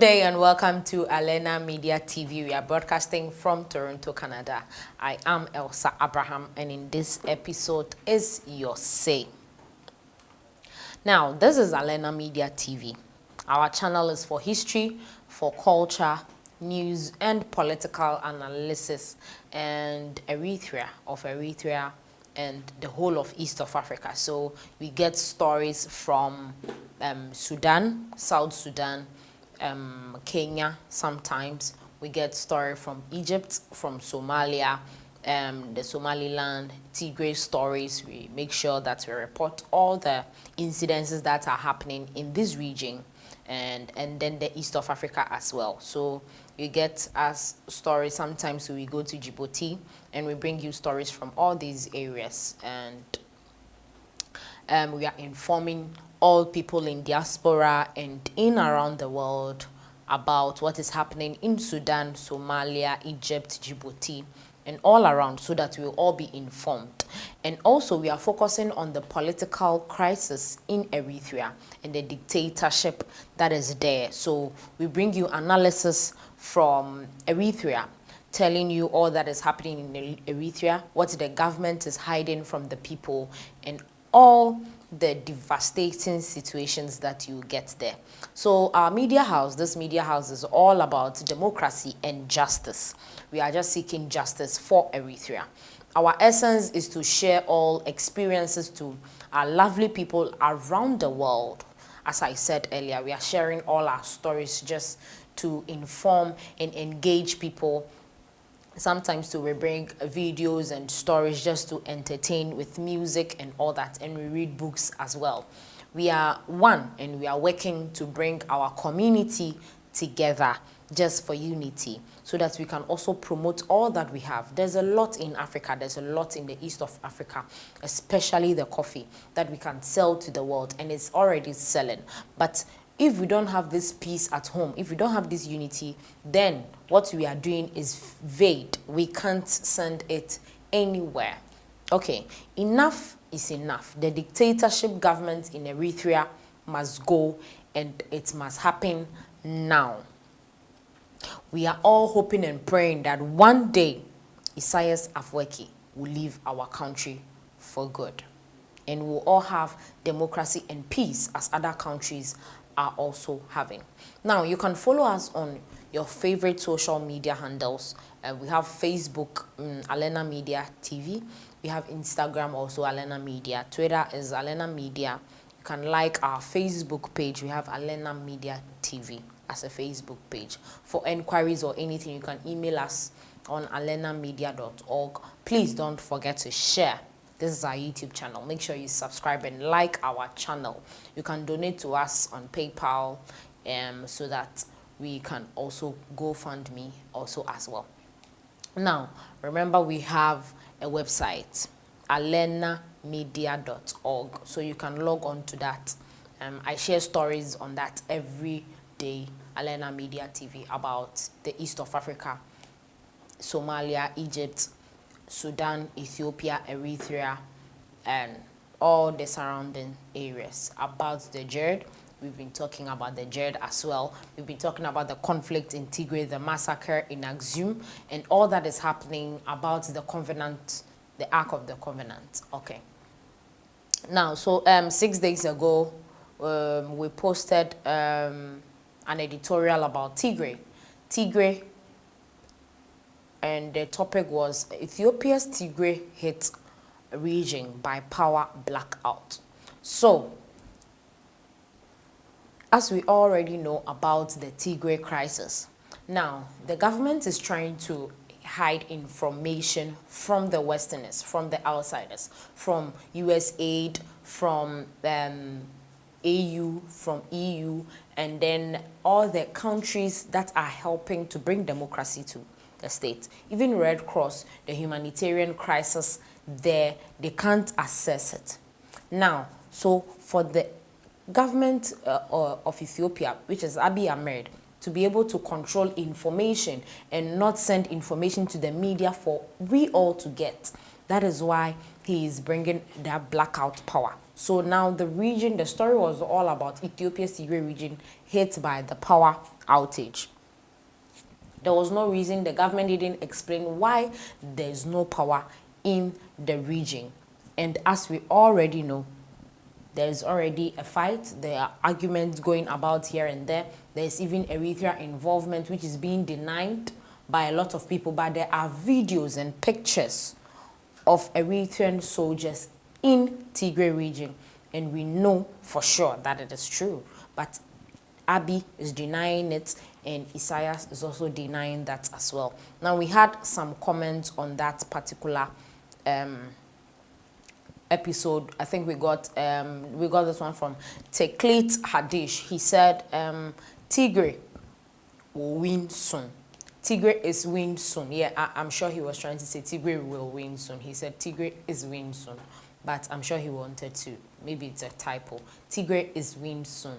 Good day and welcome to Alena Media TV. We are broadcasting from Toronto, Canada. I am Elsa Abraham, and in this episode is your say. Now, this is Alena Media TV. Our channel is for history, for culture, news, and political analysis, and Eritrea, and the whole of East of Africa. So we get stories from Sudan, South Sudan, Kenya sometimes. We get story from Egypt, from Somalia, the Somaliland, Tigray stories. We make sure that we report all the incidences that are happening in this region and then the East of Africa as well. So you get us stories. Sometimes we go to Djibouti and we bring you stories from all these areas, and we are informing all people in diaspora and in around the world about what is happening in Sudan, Somalia, Egypt, Djibouti, and all around, so that we will all be informed. And also we are focusing on the political crisis in Eritrea and the dictatorship that is there. So we bring you analysis from Eritrea, telling you all that is happening in Eritrea, what the government is hiding from the people, and all the devastating situations that you get there. So our media house, this media house is all about democracy and justice. We are just seeking justice for Eritrea. Our essence is to share all experiences to our lovely people around the world. As I said earlier, we are sharing all our stories just to inform and engage people. Sometimes we bring videos and stories just to entertain with music and all that, and we read books as well. We are one, and we are working to bring our community together just for unity, so that we can also promote all that we have. There's a lot in Africa, there's a lot in the East of Africa, especially the coffee that we can sell to the world, and it's already selling. But if we don't have this peace at home, if we don't have this unity, then what we are doing is vague. We can't send it anywhere. Okay, enough is enough. The dictatorship government in Eritrea must go, and it must happen now. We are all hoping and praying that one day Isaias Afwerki will leave our country for good, and we'll all have democracy and peace as other countries are also having. Now, you can follow us on your favorite social media handles. We have Facebook, Alena Media TV. We have Instagram, also Alena Media. Twitter is Alena Media. You can like our Facebook page. We have Alena Media TV as a Facebook page. For enquiries or anything, you can email us on alenamedia.org. Please don't forget to share. This is our YouTube channel. Make sure you subscribe and like our channel. You can donate to us on PayPal, so that we can also GoFundMe also as well. Now, remember, we have a website, alenamedia.org, so you can log on to that. I share stories on that every day, Alena Media TV, about the East of Africa, Somalia, Egypt, Sudan, Ethiopia, Eritrea, and all the surrounding areas. About the JERD, we've been talking about the JERD as well. We've been talking about the conflict in Tigray, the massacre in Axum, and all that is happening about the covenant, the Ark of the Covenant. Okay. Now, so 6 days ago, we posted an editorial about Tigray. And the topic was Ethiopia's Tigray hit region by power blackout. So, as we already know about the Tigray crisis, now the government is trying to hide information from the Westerners, from the outsiders, from US aid, from AU, from EU, and then all the countries that are helping to bring democracy to the state. Even Red Cross, the humanitarian crisis there, they can't assess it. Now, so for the government of Ethiopia, which is Abiy Ahmed, to be able to control information and not send information to the media for we all to get, That is why he is bringing that blackout power. So now the story was all about Ethiopia's Tigray region hit by the power outage. There was no reason, the government didn't explain why there's no power in the region. And as we already know, there's already a fight, there are arguments going about here and there. There's even Eritrea involvement, which is being denied by a lot of people, but there are videos and pictures of Eritrean soldiers in Tigray region, and we know for sure that it is true. But Abiy is denying it, and Isaias is also denying that as well. Now, we had some comments on that particular episode. I think we got this one from Teklit Hadish. He said Tigray will win soon. Tigray is win soon. Yeah, I'm sure he was trying to say Tigray will win soon. He said Tigray is win soon, but I'm sure he wanted to. Maybe it's a typo. Tigray is win soon,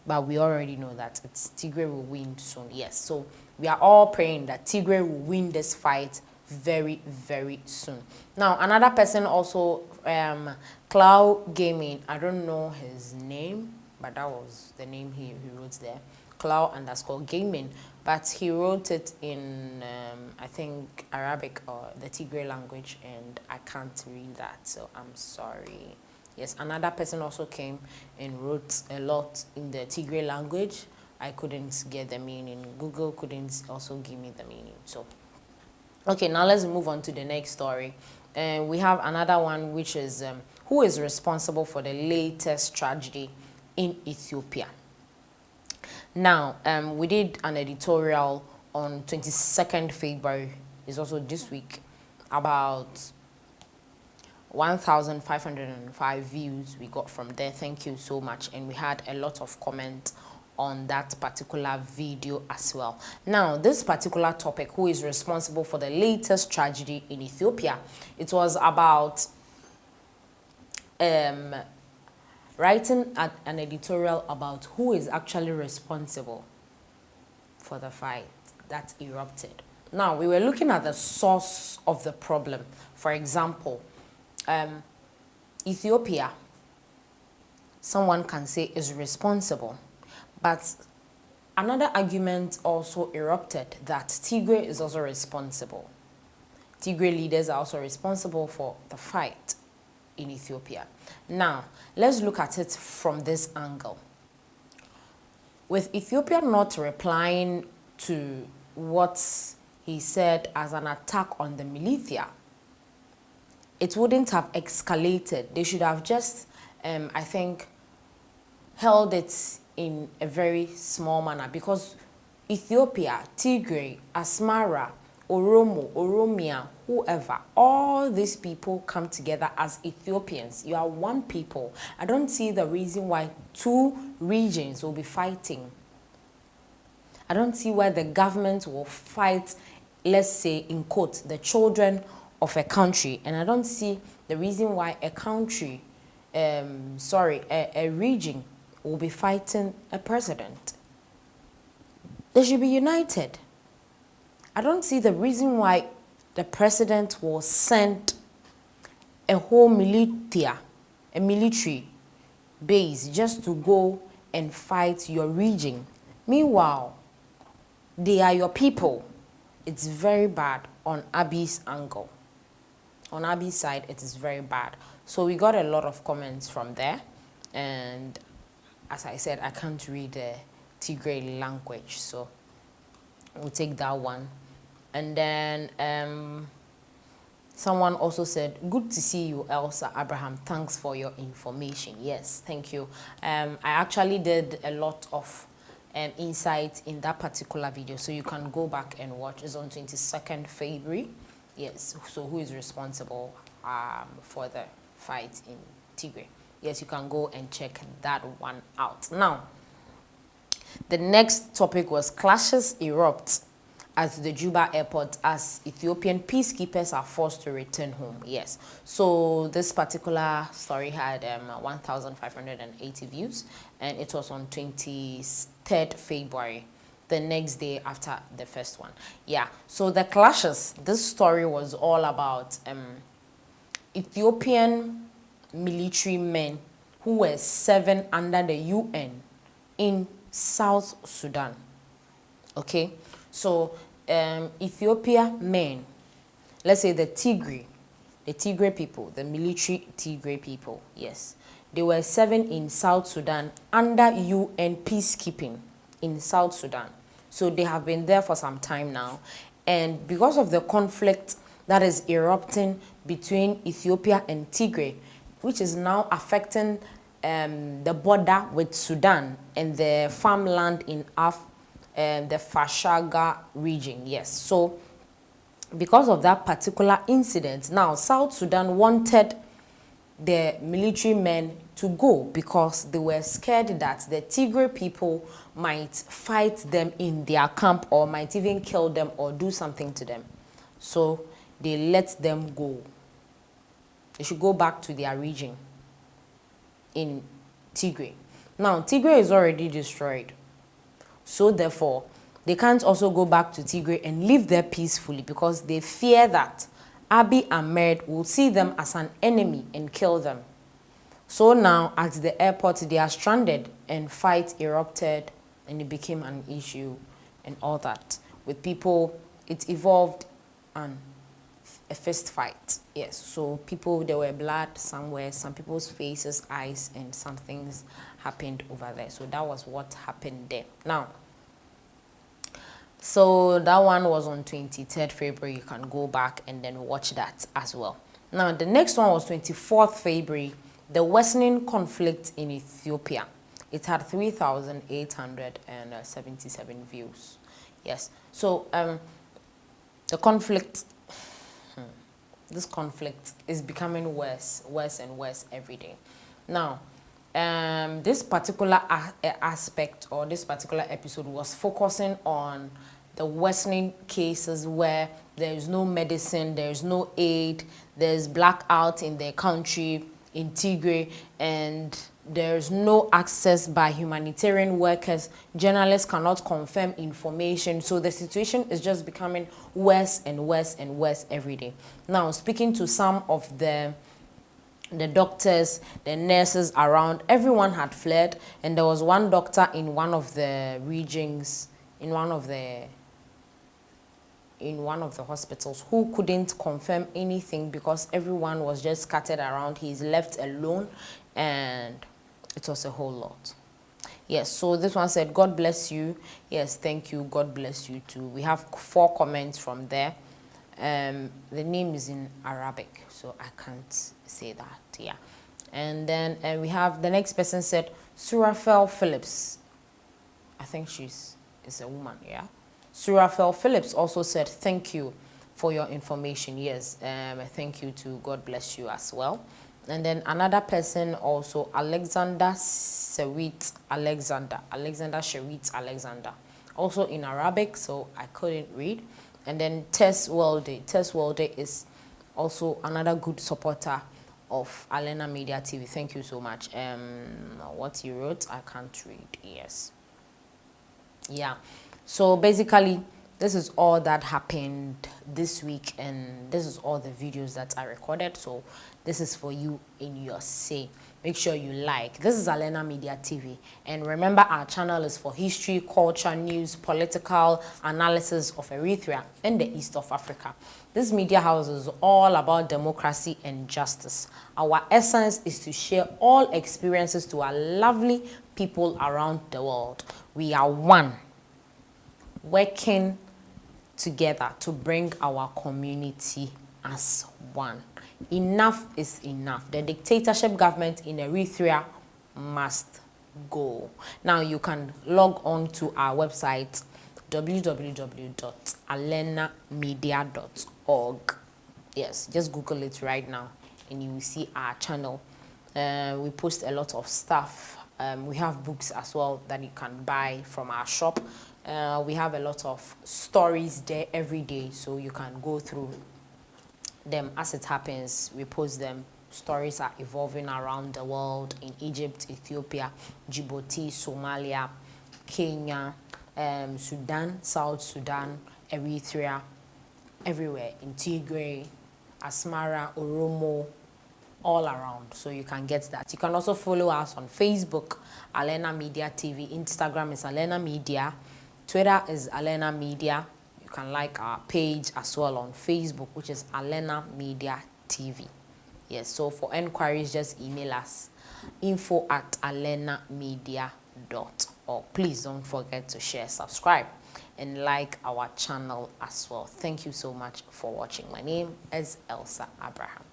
but we already know that it's Tigray will win soon. Yes, so we are all praying that Tigray will win this fight very, very soon. Now, another person also, Cloud Gaming. I don't know his name, but that was the name he wrote there. Cloud_gaming, but he wrote it in I think Arabic or the Tigray language, and I can't read that, so I'm sorry. Yes, another person also came and wrote a lot in the Tigray language. I couldn't get the meaning. Google couldn't also give me the meaning. So, okay, now let's move on to the next story. We have another one, which is who is responsible for the latest tragedy in Ethiopia? Now, we did an editorial on 22nd February, it's also this week, about 1,505 views we got from there. Thank you so much. And we had a lot of comments on that particular video as well. Now, this particular topic, who is responsible for the latest tragedy in Ethiopia? It was about writing an editorial about who is actually responsible for the fight that erupted. Now, we were looking at the source of the problem. For example, Ethiopia, someone can say, is responsible. But another argument also erupted that Tigray is also responsible. Tigray leaders are also responsible for the fight in Ethiopia. Now, let's look at it from this angle. With Ethiopia not replying to what he said as an attack on the militia, it wouldn't have escalated. They should have just, I think, held it in a very small manner, because Ethiopia, Tigray, Asmara, Oromo, Oromia, whoever, all these people come together as Ethiopians. You are one people. I don't see the reason why two regions will be fighting. I don't see why the government will fight, let's say, in quotes, the children of a country. And I don't see the reason why a country, a region will be fighting a president. They should be united. I don't see the reason why the president will send a whole militia, a military base, just to go and fight your region. Meanwhile, they are your people. It's very bad on Abiy's angle. On Abiy's side, it is very bad. So we got a lot of comments from there. And as I said, I can't read the Tigray language, so we'll take that one. And then someone also said, good to see you, Elsa Abraham. Thanks for your information. Yes, thank you. I actually did a lot of insights in that particular video, so you can go back and watch. It's on 22nd February. Yes, so who is responsible for the fight in Tigray? Yes, you can go and check that one out. Now, the next topic was clashes erupt at the Juba airport as Ethiopian peacekeepers are forced to return home. Yes, so this particular story had 1,580 views, and it was on 23rd February, the next day after the first one. Yeah, so the clashes, this story was all about Ethiopian military men who were serving under the UN in South Sudan. Okay, so Ethiopia men, let's say the Tigray people, the military Tigray people, yes, they were serving in South Sudan under UN peacekeeping in South Sudan. So they have been there for some time now, and because of the conflict that is erupting between Ethiopia and Tigray, which is now affecting the border with Sudan and the farmland in the Fashaga region. Yes, so because of that particular incident, now South Sudan wanted the military men to go because they were scared that the Tigray people might fight them in their camp or might even kill them or do something to them. So they let them go. They should go back to their region in Tigray. Now, Tigray is already destroyed. So therefore, they can't also go back to Tigray and live there peacefully because they fear that Abiy Ahmed will see them as an enemy and kill them. So now at the airport, they are stranded and fight erupted and it became an issue and all that. With people, it evolved and a fist fight. Yes, so people, there were blood somewhere, some people's faces, eyes, and some things happened over there. So that was what happened there. Now, so that one was on 23rd February. You can go back and then watch that as well. Now, the next one was 24th February, the worsening conflict in Ethiopia. It had 3,877 views. Yes, so the conflict, this conflict is becoming worse and worse every day. Now, this particular aspect or this particular episode was focusing on the worsening cases where there is no medicine, there is no aid, there's blackout in the country, in Tigray, and there's no access by humanitarian workers. Journalists cannot confirm information. So the situation is just becoming worse and worse and worse every day. Now, speaking to some of the doctors, the nurses around, everyone had fled, and there was one doctor in one of the regions, in one of the hospitals who couldn't confirm anything because everyone was just scattered around. He's left alone, and it was a whole lot. Yes, so this one said, God bless you. Yes, thank you. God bless you too. We have 4 comments from there. The name is in Arabic, so I can't say that. Yeah. And then we have the next person said, Surafel Phillips. I think is a woman, yeah. Surafel Phillips also said, thank you for your information. Yes, thank you too. God bless you as well. And then another person also, Alexander Shewit Alexander, also in Arabic, so I couldn't read. And then Tess Weldy is also another good supporter of Alena Media TV. Thank you so much. What he wrote, I can't read. Yes. Yeah. So basically, this is all that happened this week, and this is all the videos that I recorded. So this is for you in your say. Make sure you like. This is Alena Media TV, and remember, our channel is for history, culture, news, political analysis of Eritrea and the East of Africa. This media house is all about democracy and justice. Our essence is to share all experiences to our lovely people around the world. We are one, working together to bring our community as one. Enough is enough. The dictatorship government in Eritrea must go. Now you can log on to our website www.alenamedia.org. Yes, just Google it right now and you will see our channel. We post a lot of stuff. We have books as well that you can buy from our shop. We have a lot of stories there every day, so you can go through them as it happens. We post them. Stories are evolving around the world, in Egypt, Ethiopia, Djibouti, Somalia, Kenya, Sudan, South Sudan, Eritrea, everywhere, in Tigray, Asmara, Oromo, all around, so you can get that. You can also follow us on Facebook, Alena Media TV. Instagram is Alena Media. Twitter is Alena Media. You can like our page as well on Facebook, which is Alena Media TV. Yes, so for enquiries, just email us info@alenamedia.org. Please don't forget to share, subscribe, and like our channel as well. Thank you so much for watching. My name is Elsa Abraham.